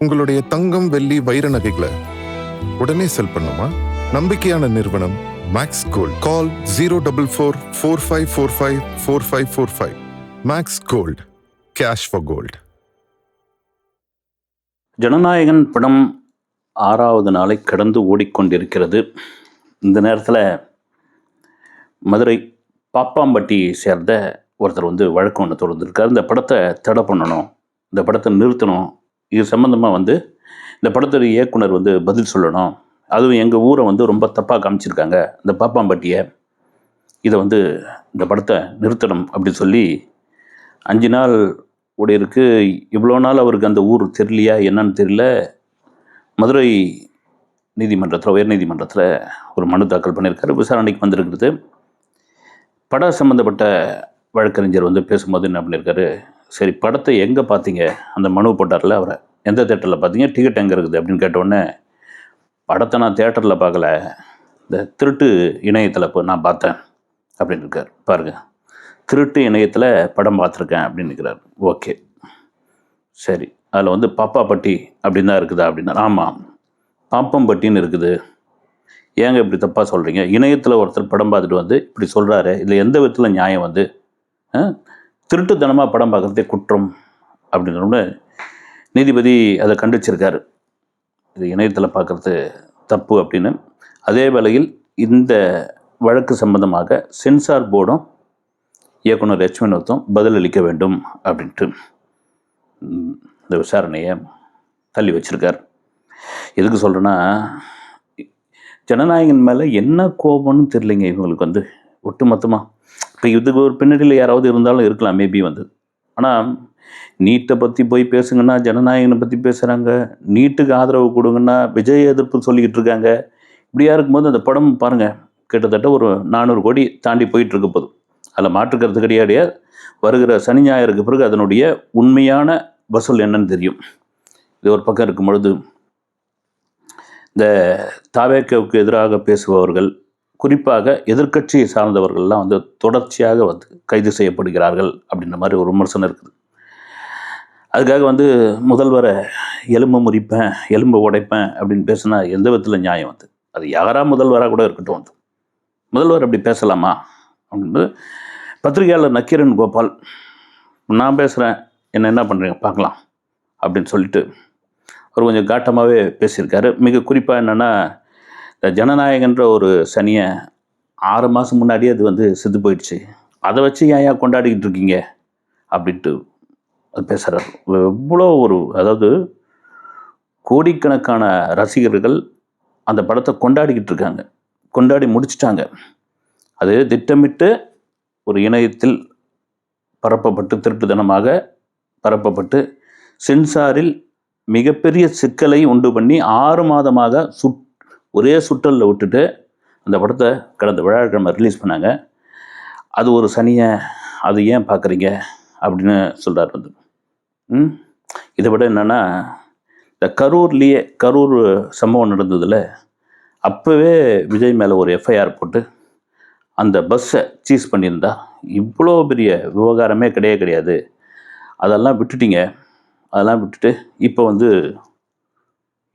உங்களுடைய தங்கம், வெள்ளி, வைர நகைகளை உடனே செல் பண்ணுமா? நம்பிக்கையான நிறுவனம் Max Gold. Call 04445454545. Max Gold, cash for gold. Jananayagan படம் 6வது நாளை கடந்து ஓடிக்கொண்டிருக்கிறது. இந்த நேரத்தில் மதுரை பாப்பாம்பட்டியை சேர்ந்த ஒருத்தர் வழக்கு ஒன்று தொடர்ந்துருக்கார். இந்த படத்தை தடை பண்ணணும், இந்த படத்தை நிறுத்தணும், இது சம்மந்தமாக இந்த படத்துடைய இயக்குனர் பதில் சொல்லணும், அதுவும் எங்கள் ஊரை ரொம்ப தப்பாக காமிச்சிருக்காங்க, இந்த பாப்பாம்பட்டியை, இதை இந்த படத்தை நிறுத்தணும் அப்படின்னு சொல்லி 5 நாள் ஓடிருக்கு. இவ்வளோ நாள் அவருக்கு அந்த ஊர் தெரியலையா என்னன்னு தெரியல. மதுரை நீதிமன்றத்தில், உயர்நீதிமன்றத்தில் ஒரு மனு தாக்கல் பண்ணியிருக்காரு. விசாரணைக்கு வந்திருக்கிறது. பட சம்மந்தப்பட்ட வழக்கறிஞர் பேசும்போது என்ன பண்ணியிருக்காரு, சரி படத்தை எங்கே பார்த்தீங்க, அந்த மனு போட்டார்ல அவரை, எந்த தேட்டரில் பார்த்தீங்க, டிக்கெட் எங்கே இருக்குது அப்படின்னு கேட்டோடனே, படத்தை நான் தேட்டரில் பார்க்கல, இந்த திருட்டு இணையத்தில் நான் பார்த்தேன் அப்படின்னு இருக்கார். பாருங்கள், திருட்டு இணையத்தில் படம் பார்த்துருக்கேன் அப்படின்னு இருக்கிறார். ஓகே சரி, அதில் பாப்பாப்பட்டி அப்படின்னு தான் இருக்குதா அப்படின்னா, ஆமாம் பாப்பம்பட்டின்னு இருக்குது. ஏங்க இப்படி தப்பாக சொல்கிறீங்க, இணையத்தில் ஒருத்தர் படம் பார்த்துட்டு இப்படி சொல்கிறாரு, இதில் எந்த விதத்தில் நியாயம் திருட்டுத்தனமாக படம் பார்க்குறதே குற்றம் அப்படின்ற நீதிபதி அதை கண்டிச்சிருக்காரு. இது இணையத்தில் பார்க்குறது தப்பு அப்படின்னு. அதே வேளையில் இந்த வழக்கு சம்பந்தமாக சென்சார் போர்டும் இயக்குனர் எச் வினோத்தும் பதிலளிக்க வேண்டும் அப்படின்ட்டு இந்த விசாரணையை தள்ளி வச்சிருக்கார். எதுக்கு சொல்கிறேன்னா, ஜனநாயகன் மேலே என்ன கோபம்னு தெரியலைங்க இவங்களுக்கு ஒட்டுமொத்தமாக. இப்போ இதுக்கு ஒரு பின்னணியில் யாராவது இருந்தாலும் இருக்கலாம் மேபி ஆனால் நீட்டை பற்றி போய் பேசுங்கன்னா ஜனநாயகனை பற்றி பேசுகிறாங்க, நீட்டுக்கு ஆதரவு கொடுங்கன்னா விஜய் எதிர்ப்பு சொல்லிக்கிட்டு இருக்காங்க. இப்படியா இருக்கும்போது அந்த படம் பாருங்கள், கிட்டத்தட்ட ஒரு 400 கோடி தாண்டி போயிட்டுருக்க போதும். அதில் மாற்றுக்கிறது கிடையாது. வருகிற சனி ஞாயிறுக்கு பிறகு அதனுடைய உண்மையான வசூல் என்னன்னு தெரியும். இது ஒரு பக்கம் இருக்கும் பொழுது, இந்த தாவேக்காவுக்கு எதிராக பேசுபவர்கள், குறிப்பாக எதிர்க்கட்சியை சார்ந்தவர்கள்லாம் தொடர்ச்சியாக கைது செய்யப்படுகிறார்கள் அப்படின்ற மாதிரி ஒரு விமர்சனம் இருக்குது. அதுக்காக முதல்வரை எலும்பு முறிப்பேன், எலும்பு உடைப்பேன் அப்படின்னு பேசினா எந்த விதத்தில் நியாயம் அது யாராக முதல்வராக கூட இருக்கட்டும், முதல்வர் அப்படி பேசலாமா அப்படின்றது. பத்திரிகையாளர் நக்கீரன் கோபால், நான் பேசுகிறேன், என்ன பண்ணுறீங்க பார்க்கலாம் அப்படின்னு சொல்லிட்டு அவர் கொஞ்சம் காட்டமாகவே பேசியிருக்காரு. மிக குறிப்பாக என்னென்னா, இந்த ஜனநாயகன்ற ஒரு சனியை 6 மாதம் முன்னாடியே அது செத்து போயிடுச்சு, அதை வச்சு ஏன் கொண்டாடிக்கிட்டு இருக்கீங்க அப்படின்ட்டு அது பேசுகிறார். எவ்வளோ அதாவது கோடிக்கணக்கான ரசிகர்கள் அந்த படத்தை கொண்டாடிக்கிட்டு இருக்காங்க, கொண்டாடி முடிச்சிட்டாங்க. அது திட்டமிட்டு ஒரு இணையத்தில் பரப்பப்பட்டு, திருட்டுத்தனமாக பரப்பப்பட்டு, சென்சாரில் மிகப்பெரிய சிக்கலை உண்டு பண்ணி 6 மாதமாக ஒரே சுற்றலில் விட்டுட்டு அந்த படத்தை கடந்த வியாழக்கிழமை ரிலீஸ் பண்ணாங்க. அது ஒரு சனியை, அது ஏன் பார்க்குறீங்க அப்படின்னு சொல்கிறார். இதை விட என்னென்னா, இந்த கரூர் சம்பவம் நடந்ததில் அப்போவே விஜய் மேலே ஒரு எஃப்ஐஆர் போட்டு அந்த பஸ்ஸை சீஸ் பண்ணியிருந்தா இவ்வளோ பெரிய விவகாரமே கிடையாது. அதெல்லாம் விட்டுட்டீங்க. அதெல்லாம் விட்டுட்டு இப்போ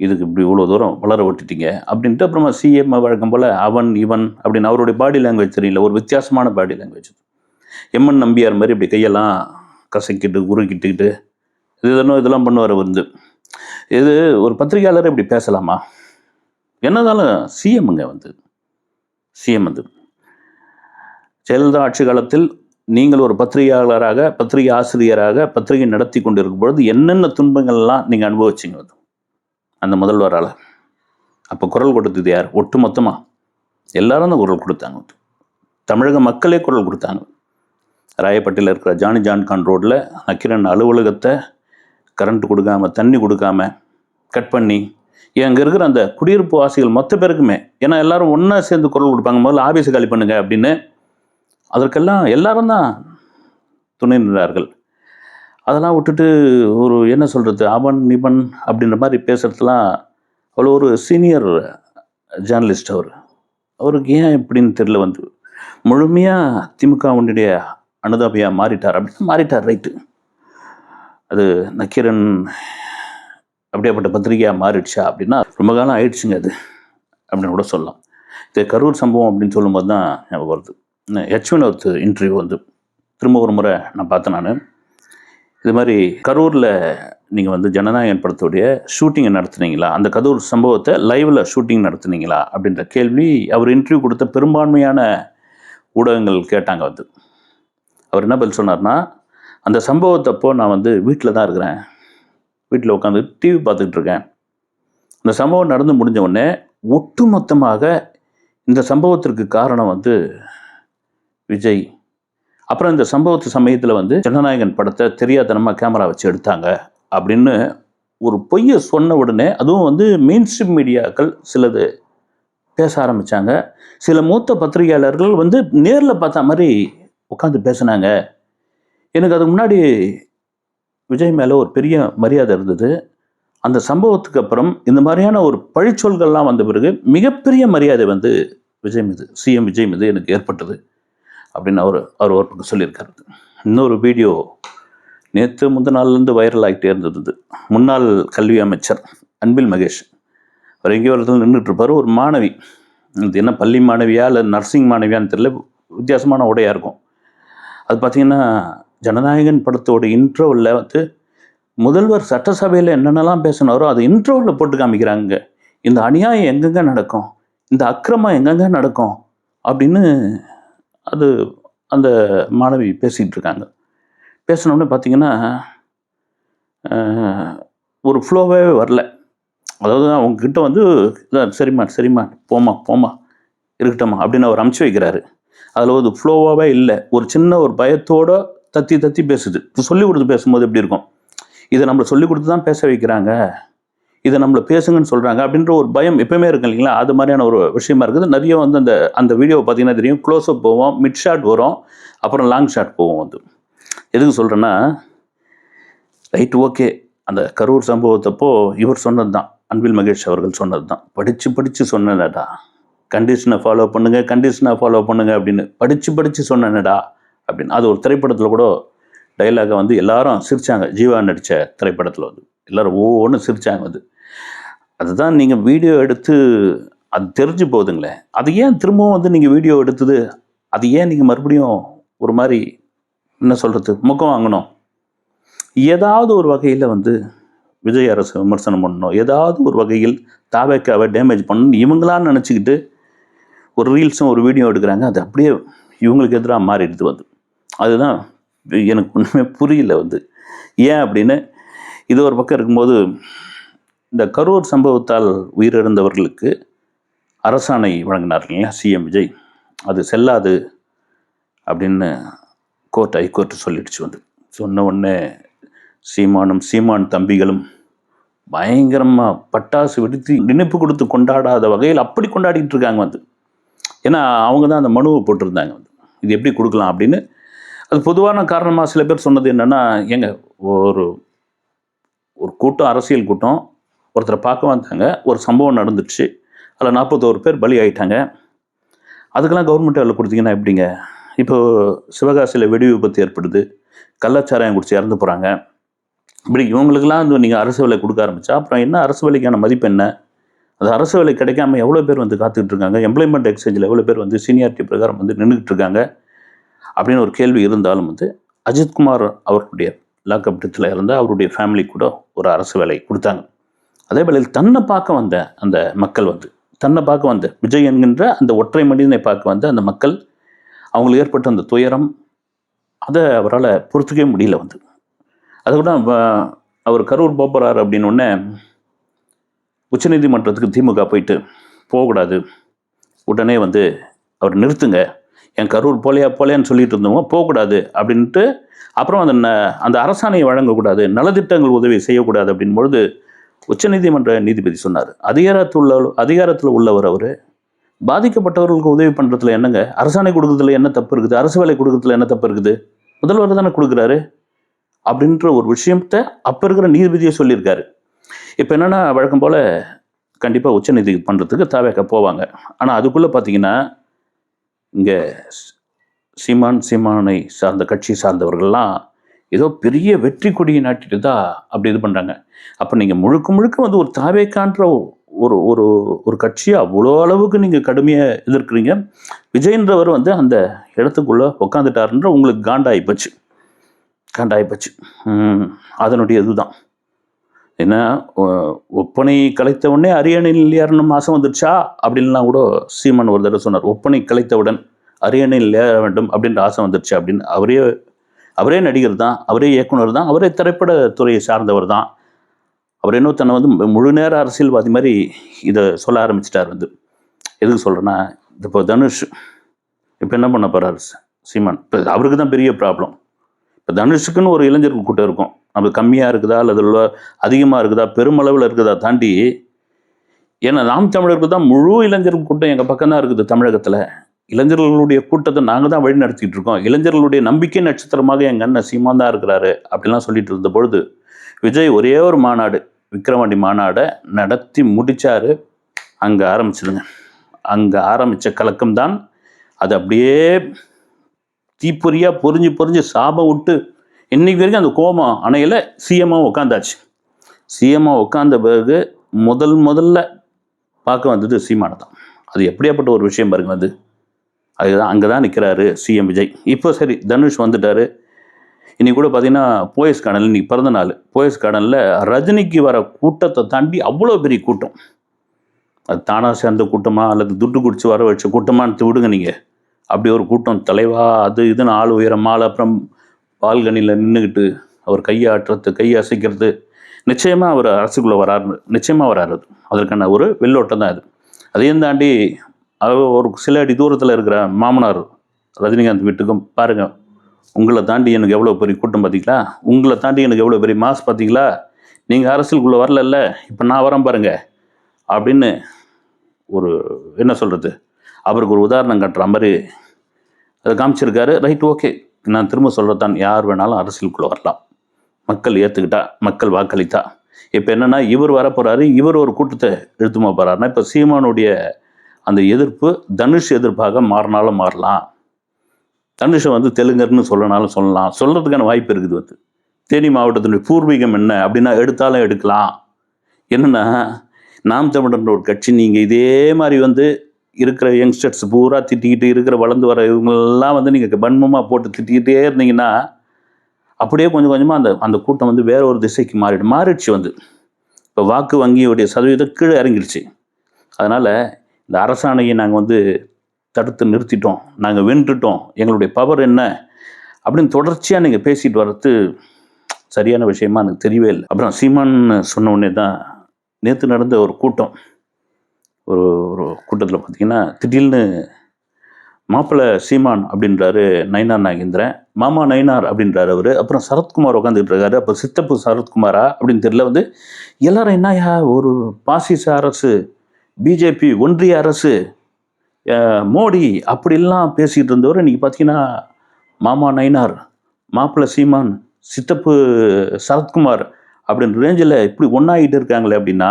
இதுக்கு இப்படி இவ்வளோ தூரம் வளர விட்டுட்டீங்க அப்படின்ட்டு அப்புறமா சிஎம் வழக்கம் போல் அவன் இவன் அப்படின்னு அவருடைய பாடி லாங்குவேஜ் தெரியல, ஒரு வித்தியாசமான பாடி லாங்குவேஜ். எம்என் நம்பியார் மாதிரி இப்படி கையெல்லாம் கசக்கிட்டு உருக்கிட்டுக்கிட்டு இதெல்லாம் பண்ணுவார். இது ஒரு பத்திரிகையாளர் இப்படி பேசலாமா? என்னதாலும் சிஎம்ங்க சிஎம் ஜெயலலிதா ஆட்சி காலத்தில் நீங்கள் ஒரு பத்திரிகையாளராக, பத்திரிகை ஆசிரியராக பத்திரிகை நடத்தி கொண்டு இருக்கும் பொழுது என்னென்ன துன்பங்கள்லாம் நீங்கள் அனுபவிச்சிங்க அந்த முதல்வரால். அப்போ குரல் கொடுத்தது யார்? ஒட்டு மொத்தமாக எல்லாரும் தான் குரல் கொடுத்தாங்க. தமிழக மக்களே குரல் கொடுத்தாங்க. ராயப்பட்டியில் இருக்கிற ஜான்கான் ரோட்டில் நக்கீரன் அலுவலகத்தை கரண்ட் கொடுக்காம, தண்ணி கொடுக்காம கட் பண்ணி, அங்கே இருக்கிற அந்த குடியிருப்பு வாசிகள் மொத்த பேருக்குமே, ஏன்னா எல்லாரும் ஒன்றா சேர்ந்து குரல் கொடுப்பாங்க, முதல்ல ஆஃபீஸை காலி பண்ணுங்க அப்படின்னு. அதற்கெல்லாம் எல்லாரும் தான் துணை நின்றார்கள். அதெல்லாம் விட்டுட்டு ஒரு என்ன சொல்கிறது, அவன் இவன் அப்படின்ற மாதிரி பேசுகிறதுலாம், அவ்வளோ ஒரு சீனியர் ஜேர்னலிஸ்ட் அவருக்கு ஏன் எப்படின்னு தெரியல. முழுமையாக திமுகவுடைய அனுதாபியாக மாறிட்டார் அப்படின்னா மாறிட்டார், ரைட்டு. அது நக்கீரன் அப்படியாப்பட்ட பத்திரிகையாக மாறிடுச்சா அப்படின்னா ரொம்ப காலம் ஆயிடுச்சுங்க அது அப்படின்னு கூட சொல்லலாம். இது கரூர் சம்பவம் அப்படின்னு சொல்லும்போது தான் ஞாபகம் வருது. வினோத் இன்டர்வியூ வந்து திரும்ப ஒரு முறை நான் பார்த்தேன். நான் இது மாதிரி கரூரில் நீங்கள் வந்து ஜனநாயகன் படத்துடைய ஷூட்டிங்கை நடத்துனீங்களா, அந்த கரூர் சம்பவத்தை லைவில் ஷூட்டிங் நடத்துனீங்களா அப்படின்ற கேள்வி அவர் இன்டர்வியூ கொடுத்த பெரும்பான்மையான ஊடகங்கள் கேட்டாங்க. வந்து அவர் என்ன பதில் சொன்னார்னா, அந்த சம்பவத்தப்போ நான் வந்து வீட்டில் தான் இருக்கிறேன், வீட்டில் உட்காந்து டிவி பார்த்துக்கிட்டு இருக்கேன். இந்த சம்பவம் நடந்து முடிஞ்ச உடனே ஒட்டுமொத்தமாக இந்த சம்பவத்திற்கு காரணம் வந்து விஜய், அப்புறம் இந்த சம்பவத்து சமயத்தில் வந்து ஜனநாயகன் படத்தை தெரியாதனமாக கேமரா வச்சு எடுத்தாங்க அப்படின்னு ஒரு பொய்யை சொன்ன உடனே, அதுவும் வந்து மெயின் ஸ்ட்ரீம் மீடியாக்கள் சிலது பேச ஆரம்பித்தாங்க. சில மூத்த பத்திரிகையாளர்கள் வந்து நேரில் பார்த்த மாதிரி உட்காந்து பேசினாங்க. எனக்கு அதுக்கு முன்னாடி விஜய் மேலே ஒரு பெரிய மரியாதை இருந்தது. அந்த சம்பவத்துக்கு அப்புறம் இந்த மாதிரியான ஒரு பழிச்சொல்கள்லாம் வந்த பிறகு மிகப்பெரிய மரியாதை வந்து விஜய் மீது, சிஎம் விஜய் மீது எனக்கு ஏற்பட்டது அப்படின்னு அவர் ஒரு பக்கம் சொல்லியிருக்காரு. இன்னொரு வீடியோ நேற்று முந்தின நாள்லேருந்து வைரல் ஆகிட்டே இருந்தது. முன்னாள் கல்வி அமைச்சர் அன்பில் மகேஷ் அவர் எங்கேயோ இடத்துல நின்றுட்டுருப்பார். ஒரு மாணவி, இது என்ன பள்ளி மாணவியா இல்லை நர்சிங் மாணவியான்னு தெரியல, வித்தியாசமான உடையாக இருக்கும். அது பார்த்திங்கன்னா ஜனநாயகன் படத்தோட இன்ட்ரோவில் வந்து முதல்வர் சட்டசபையில் என்னென்னலாம் பேசினாரோ அது இன்ட்ரோவில் போட்டு காமிக்கிறாங்க. இந்த அநியாயம் எங்கெங்கே நடக்கும், இந்த அக்கிரமம் எங்கெங்கே நடக்கும் அப்படின்னு அது அந்த மாணவி பேசிகிட்டு இருக்காங்க. பேசினோடனே பார்த்திங்கன்னா ஒரு ஃப்ளோவே வரல. அதாவது அவங்கக்கிட்ட வந்து சரிம்மா போமா இருக்கட்டம்மா அப்படின்னு அவர் அமுச்சு வைக்கிறாரு. அதில் ஒரு ஃப்ளோவாகவே இல்லை. ஒரு சின்ன ஒரு பயத்தோடு தத்தி பேசுது. சொல்லிக் கொடுத்து பேசும்போது எப்படி இருக்கும், இதை நம்மளை சொல்லிக் கொடுத்து தான் பேச வைக்கிறாங்க, இதை நம்மளை பேசுங்கன்னு சொல்கிறாங்க அப்படின்ற ஒரு பயம் எப்போயுமே இருக்கு இல்லைங்களா. அது மாதிரியான ஒரு விஷயமா இருக்குது. நிறைய வந்து அந்த வீடியோவை பார்த்திங்கன்னா தெரியும், க்ளோஸ்அப் போவோம், மிட் ஷாட் வரும், அப்புறம் லாங் ஷாட் போவோம். வந்து எதுக்கு சொல்கிறேன்னா, ரைட் ஓகே, அந்த கரூர் சம்பவத்தப்போ இவர் சொன்னது தான், அன்பில் மகேஷ் அவர்கள் சொன்னது தான், படித்து சொன்னேன்டா, கண்டிஷனை ஃபாலோ பண்ணுங்க அப்படின்னு படித்து சொன்னேன்டா அப்படின்னு. அது ஒரு திரைப்படத்தில் கூட டைலாகை வந்து எல்லாரும் சிரித்தாங்க. ஜீவா நடித்த திரைப்படத்தில் வந்து எல்லோரும் ஒவ்வொன்று சிரித்தாங்க. வந்து அதுதான் நீங்கள் வீடியோ எடுத்து அது தெரிஞ்சு போகுதுங்களே, அது ஏன் திரும்பவும் வந்து நீங்கள் வீடியோ எடுத்தது, அது ஏன் நீங்கள் மறுபடியும் ஒரு மாதிரி என்ன சொல்கிறது முகம் வாங்கணும்? ஏதாவது ஒரு வகையில் வந்து விஜய் அரசு விமர்சனம் பண்ணணும், ஏதாவது ஒரு வகையில் தாவேக்காவை டேமேஜ் பண்ணணும் இவங்களான்னு நினச்சிக்கிட்டு ஒரு ரீல்ஸும் ஒரு வீடியோ எடுக்கிறாங்க. அது அப்படியே இவங்களுக்கு எதிராக மாறிடுது. வந்து அதுதான் எனக்கு ஒன்றுமே புரியல. வந்து ஏன் அப்படின்னு இது ஒரு பக்கம் இருக்கும்போது, இந்த கரூர் சம்பவத்தால் உயிரிழந்தவர்களுக்கு அரசாணை வழங்கினார் இல்லையா சிஎம் விஜய், அது செல்லாது அப்படின்னு ஹைகோர்ட்டு சொல்லிடுச்சு. வந்து சொன்ன உடனே சீமான் தம்பிகளும் பயங்கரமாக பட்டாசு வெடித்து நினைப்பு கொடுத்து கொண்டாடாத வகையில் அப்படி கொண்டாடிட்டு இருக்காங்க. வந்து ஏன்னா அவங்க தான் அந்த மனுவை போட்டிருந்தாங்க. வந்து இது எப்படி கொடுக்கலாம் அப்படின்னு. அது பொதுவான காரணமாக சில பேர் சொன்னது என்னென்னா, ஏங்க ஒரு கூட்டம், அரசியல் கூட்டம் ஒருத்தரை பார்க்க வந்தாங்க, ஒரு சம்பவம் நடந்துடுச்சு, அதில் 41 பேர் பலி ஆகிட்டாங்க, அதுக்கெல்லாம் கவர்மெண்ட் வேலை கொடுத்தீங்கன்னா எப்படிங்க? இப்போது சிவகாசியில் வெடி விபத்து ஏற்படுது, கள்ளச்சாராயம் குடிச்சு இறந்து போகிறாங்க. இப்படி இவங்களுக்கெல்லாம் வந்து நீங்கள் அரசு வேலை கொடுக்க ஆரம்பித்தா அப்புறம் என்ன அரசு வேலைக்கான மதிப்பு என்ன? அது அரசு வேலை கிடைக்காம எவ்வளோ பேர் வந்து காத்துக்கிட்டு இருக்காங்க, எம்ப்ளாய்மெண்ட் எக்ஸ்சேஞ்சில் எவ்வளோ பேர் வந்து சீனியாரிட்டி பிரகாரம் வந்து நின்றுக்கிட்டு இருக்காங்க அப்படின்னு ஒரு கேள்வி இருந்தாலும் வந்து அஜித்குமார் அவருடைய லாக்அப் டெத்தில் இருந்த அவருடைய ஃபேமிலி கூட ஒரு அரசு வேலை கொடுத்தாங்க. அதே வேளையில் தன்னை பார்க்க வந்த அந்த மக்கள் வந்து விஜய் என்கின்ற அந்த ஒற்றை மனிதனை பார்க்க வந்த அந்த மக்கள், அவங்களுக்கு ஏற்பட்ட அந்த துயரம் அதை அவரால் பொறுத்துக்கவே முடியல. வந்து அதை கூட அவர் கரூர் போகிறார் அப்படின்னு உடனே உச்சநீதிமன்றத்துக்கு திமுக போயிட்டு போகக்கூடாது, உடனே வந்து அவர் நிறுத்துங்க, என் கரூர் போலையான்னு சொல்லிட்டு இருந்தவங்க போகக்கூடாது அப்படின்ட்டு, அப்புறம் அந்த அரசாணையை வழங்கக்கூடாது, நலத்திட்டங்கள் உதவி செய்யக்கூடாது அப்படின் பொழுது உச்சநீதிமன்ற நீதிபதி சொன்னார், அதிகாரத்தில் உள்ளவர் அவர், பாதிக்கப்பட்டவர்களுக்கு உதவி பண்ணுறதுல என்னங்க, அரசாணை கொடுக்குறதுல என்ன தப்பு இருக்குது, அரசு வேலை கொடுக்குறதுல என்ன தப்பு இருக்குது, முதல்வர் தானே கொடுக்குறாரு அப்படின்ற ஒரு விஷயத்தை அப்போ இருக்கிற நீதிபதியை சொல்லியிருக்காரு. இப்போ என்னென்னா, வழக்கம் போல் கண்டிப்பாக உச்சநீதிமன்றத்துக்கு தாவேக்க போவாங்க. ஆனால் அதுக்குள்ளே பார்த்தீங்கன்னா இங்கே சீமானை சார்ந்த கட்சி சார்ந்தவர்கள்லாம் ஏதோ பெரிய வெற்றி கொடியை நாட்டிட்டு தான் அப்படி இது பண்ணுறாங்க. அப்போ நீங்கள் முழுக்க முழுக்க வந்து ஒரு தாவேக்கான்ற ஒரு ஒரு ஒரு கட்சியை அவ்வளோ அளவுக்கு நீங்கள் கடுமையாக எதிர்க்கிறீங்க. விஜயன்றவர் வந்து அந்த இடத்துக்குள்ளே உட்காந்துட்டாருன்ற உங்களுக்கு காண்டாயிப்போச்சு. அதனுடைய இதுதான் என்ன, ஒப்பனை கலைத்தவுடனே அரியணையில் ஏறணும் ஆசை வந்துடுச்சா அப்படின்லாம் கூட சீமான் ஒரு தடவை சொன்னார். ஒப்பனை கலைத்தவுடன் அரியணையில் ஏற வேண்டும் அப்படின்ற ஆசை வந்துடுச்சு அப்படின்னு. அவரே நடிகர் தான், அவரே இயக்குனர் தான், அவரே திரைப்படத்துறையை சார்ந்தவர் தான். அவர் இன்னும் தன்னை வந்து முழு நேர அரசியல்வாதி மாதிரி இதை சொல்ல ஆரம்பிச்சிட்டார். வந்து எதுக்கு சொல்கிறேன்னா, இப்போ தனுஷ் இப்போ என்ன பண்ண போகிறார் சீமான்? இப்போ அவருக்கு தான் பெரிய ப்ராப்ளம். இப்போ தனுஷுக்குன்னு ஒரு இளைஞர்கள் கூட்டம் இருக்கும். நம்ம கம்மியாக இருக்குதா அல்லது அதிகமாக இருக்குதா பெருமளவில் இருக்குதா தாண்டி, ஏன்னா நாம் தமிழருக்கு தான் முழு இளைஞர்கள் கூட்டம் எங்கள் பக்கம் தான் இருக்குது. தமிழகத்தில் இளைஞர்களுடைய கூட்டத்தை நாங்கள் தான் வழி நடத்திட்டு இருக்கோம். இளைஞர்களுடைய நம்பிக்கை நட்சத்திரமாக எங்கள் அண்ணன் சீமான் தான் இருக்கிறாரு அப்படிலாம் சொல்லிட்டு இருந்த பொழுது, விஜய் ஒரே ஒரு மாநாடு, விக்கிரவாண்டி மாநாடை நடத்தி முடித்தார். அங்கே ஆரம்பிச்சிடுங்க. அங்கே ஆரம்பித்த கலக்கம்தான் அது அப்படியே தீப்பொறியாக பொறிஞ்சு சாபம் விட்டு இன்னைக்கு வரைக்கும் அந்த கோபம் அணையில் சிஎம்மாக உட்காந்தாச்சு. சிஎம்மாக உட்காந்த பிறகு முதல்ல பார்க்க வந்தது சீமானை தான். அது எப்படியாப்பட்ட ஒரு விஷயம் பாருங்க. அதுதான் அங்கே தான் நிற்கிறாரு சிஎம் விஜய். இப்போ சரி தனுஷ் வந்துட்டார். இன்னைக்கு கூட பார்த்தீங்கன்னா போயஸ் கார்டனில் இன்றைக்கி பிறந்த நாள். போயஸ் கார்டனில் ரஜினிக்கு வர கூட்டத்தை தாண்டி அவ்வளோ பெரிய கூட்டம். அது தானாக சேர்ந்த கூட்டமா அல்லது துட்டு குடிச்சு வர வச்ச கூட்டமானு விடுங்க நீங்கள். அப்படி ஒரு கூட்டம் தலைவா அது இதுன்னு ஆள் உயரமால் அப்புறம் பால்கனியில் நின்றுக்கிட்டு அவர் கையை ஆட்டுறது, கையை அசைக்கிறது. நிச்சயமாக அவர் அரசுக்குள்ளே நிச்சயமாக வராரு. அதற்கான ஒரு வெள்ளோட்டம் தான் அது. அதையும் தாண்டி ஒரு சில அடி தூரத்தில் இருக்கிற மாமனார் ரஜினிகாந்த் வீட்டுக்கும் பாருங்கள், உங்களை தாண்டி எனக்கு எவ்வளோ பெரிய கூட்டம் பார்த்தீங்களா, உங்களை தாண்டி எனக்கு எவ்வளோ பெரிய மாஸ் பார்த்தீங்களா, நீங்கள் அரசியலுக்குள்ளே வரல, இப்போ நான் வரேன் பாருங்கள் அப்படின்னு ஒரு என்ன சொல்கிறது, அவருக்கு ஒரு உதாரணம் காட்டுற மாதிரி அதை காமிச்சிருக்காரு. Right, okay. நான் திரும்ப சொல்கிறதான், யார் வேணாலும் அரசியலுக்குள்ளே வரலாம், மக்கள் ஏற்றுக்கிட்டா, மக்கள் வாக்களித்தா. இப்போ என்னென்னா இவர் வரப்போகிறாரு, இவர் ஒரு கூட்டத்தை இழுத்துமா போகிறாருன்னா, இப்போ சீமானுடைய அந்த எதிர்ப்பு தனுஷ் எதிர்ப்பாக மாறினாலும் மாறலாம். தனுஷை வந்து தெலுங்கர்னு சொல்லனாலும் சொல்லலாம், சொல்கிறதுக்கான வாய்ப்பு இருக்குது. தேனி மாவட்டத்தினுடைய பூர்வீகம் என்ன அப்படின்னா எடுத்தாலும் எடுக்கலாம். என்னென்னா நாம் தமிழர்ன்ற ஒரு கட்சி, நீங்கள் இதே மாதிரி வந்து இருக்கிற யங்ஸ்டர்ஸ் பூரா திட்டிக்கிட்டு இருக்கிற வளர்ந்து வர இவங்களெல்லாம் வந்து நீங்கள் வன்மமாக போட்டு திட்டிக்கிட்டே இருந்தீங்கன்னா அப்படியே கொஞ்சம் கொஞ்சமாக அந்த கூட்டம் வந்து வேற ஒரு திசைக்கு மாறிடுச்சு. இப்போ வாக்கு வங்கியுடைய சதவீதம் கீழே இறங்கிடுச்சு. அதனால் இந்த அரசாணையை நாங்கள் வந்து தடுத்து நிறுத்திட்டோம், நாங்கள் வென்றுட்டோம், எங்களுடைய பவர் என்ன அப்படின்னு தொடர்ச்சியாக நீங்கள் பேசிட்டு வர்றது சரியான விஷயமா எனக்கு தெரியவே இல்லை. அப்புறம் சீமான் சொன்ன உடனே தான் நேற்று நடந்த ஒரு கூட்டம், ஒரு கூட்டத்தில் பார்த்தீங்கன்னா திடீர்னு மாப்பிள்ளை சீமான் அப்படின்றாரு நயினார் நாகேந்திரன், மாமா நயினார் அப்படின்றாரு அவர். அப்புறம் சரத்குமார் உட்காந்துக்கிட்டு இருக்காரு. அப்போ சித்தப்பு சரத்குமாரா அப்படின்னு தெரியல. எல்லாரும் என்னையா ஒரு பாசிச அரசு, பிஜேபி ஒன்றிய அரசு, மோடி அப்படிலாம் பேசிகிட்டு இருந்தவர் இன்றைக்கி பார்த்தீங்கன்னா மாமா நயினார், மாப்பிள்ளை சீமான், சித்தப்பு சரத்குமார் அப்படின்ற ரேஞ்சில் இப்படி ஒன்றாகிட்டு இருக்காங்களே அப்படின்னா,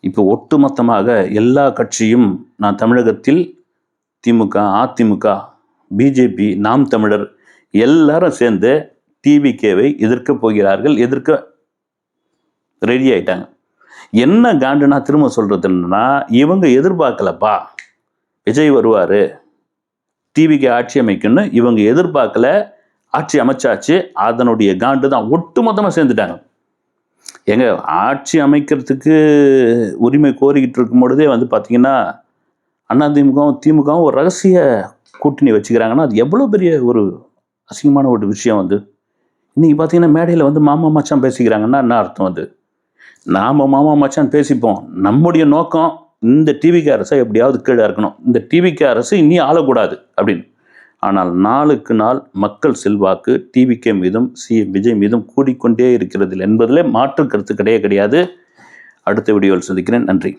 இப்போ ஒட்டுமொத்தமாக எல்லா கட்சியும் நான் தமிழகத்தில் திமுக, அதிமுக, பிஜேபி, நாம் தமிழர் எல்லாரும் சேர்ந்து டிவிகேவை எதிர்க்க போகிறார்கள், எதிர்க்க ரெடி ஆயிட்டாங்க. என்ன காண்டு நான் திரும்ப சொல்கிறது என்னன்னா, இவங்க எதிர்பார்க்கலப்பா விஜய் வருவார், டிவிக்கு ஆட்சி அமைக்குன்னு இவங்க எதிர்பார்க்கல, ஆட்சி அமைச்சாச்சு. அதனுடைய காண்டு தான் ஒட்டுமொத்தமாக சேர்ந்துட்டாங்க. எங்க ஆட்சி அமைக்கிறதுக்கு உரிமை கோரிக்கிட்டு இருக்கும் பொழுதே வந்து பார்த்தீங்கன்னா அதிமுகவும் திமுகவும் ஒரு ரகசிய கூட்டணி வச்சுக்கிறாங்கன்னா அது எவ்வளோ பெரிய ஒரு அசிங்கமான ஒரு விஷயம். இன்றைக்கி பார்த்தீங்கன்னா மேடையில் வந்து மாமா மச்சான் பேசிக்கிறாங்கன்னா என்ன அர்த்தம்? நாம் மாமா மச்சான் பேசிப்போம், நம்முடைய நோக்கம் இந்த டிவிக்கு அரசை எப்படியாவது கீழே இருக்கணும், இந்த டிவிக்கு அரசு இனி ஆளக்கூடாது அப்படின்னு. ஆனால் நாளுக்கு நாள் மக்கள் செல்வாக்கு டிவிகே மீதும் சிஎம் விஜய் மீதும் கூடிக்கொண்டே இருக்கிறது என்பதில் மாற்று கருத்து கிடையாது. அடுத்த வீடியோவில் சந்திக்கிறேன். நன்றி.